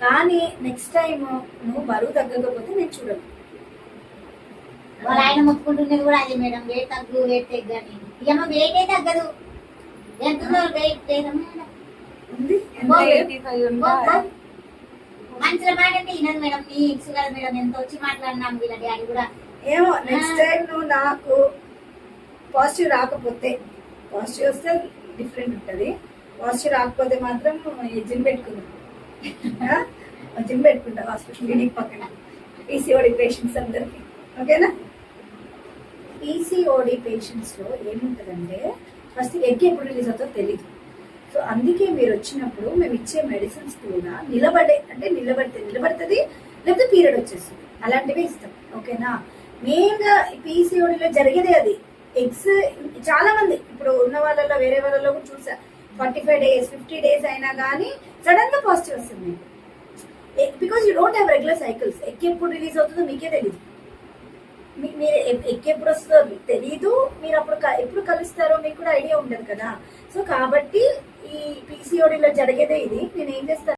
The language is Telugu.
కానీ నెక్స్ట్ టైం నువ్వు బరువు తగ్గకపోతే నేను చూడను. వాళ్ళ ఆయన మొత్తుకుంటున్నది కూడా అదే మేడం, వెయిట్ తగ్గు వెయిట్ తగ్గని. ఇక వెయిటే తగ్గదు. ఎంత వెయిట్ ఉంది మంచిగా మాట అంటే వినదు మేడం. నీ కదా మేడం, ఎంత వచ్చి మాట్లాడినాం వీళ్ళ డాడీ కూడా. ఏమో నెక్స్ట్ టైం నువ్వు నాకు పాజిటివ్ రాకపోతే, పాజిటివ్ వస్తే డిఫరెంట్ ఉంటుంది, పాజిటివ్ రాకపోతే మాత్రం జిమ్ పెట్టుకుందాం. జిమ్ పెట్టుకుంటా హాస్పిటల్ క్లినిక్ పక్కన పీసీఓడి పేషెంట్స్ అందరికి. ఓకేనా? పీసీఓడి పేషెంట్స్లో ఏముంటుందంటే ఫస్ట్ ఎగ్ ఎప్పుడు రిలీజ్ అవుతుందో తెలీదు. సో అందుకే మీరు వచ్చినప్పుడు మేము ఇచ్చే మెడిసిన్స్ కూడా నిలబడుతుంది, లేకపోతే పీరియడ్ వచ్చేస్తుంది, అలాంటివి ఇస్తాం. ఓకేనా? మెయిన్గా పీసీఓడిలో జరిగేదే అది. ఎగ్స్ చాలా మంది ఇప్పుడు ఉన్న వాళ్ళలో వేరే వాళ్ళలో కూడా చూసా, 45 days 50 days అయినా కానీ సడన్ గా పాజిటివ్ వస్తుంది మీకు. Because you don't have regular cycles. Egg ఎప్పుడు రిలీజ్ అవుతుందో మీకే తెలియదు. మీరు ఎగ్ ఎప్పుడు వస్తుందో మీకు తెలీదు, మీరు అప్పుడు ఎప్పుడు కలుస్తారో మీకు కూడా ఐడియా ఉండదు కదా. సో కాబట్టి ఈ పీసీఓడిలో జరిగేదే ఇది. నేను ఏం చేస్తాను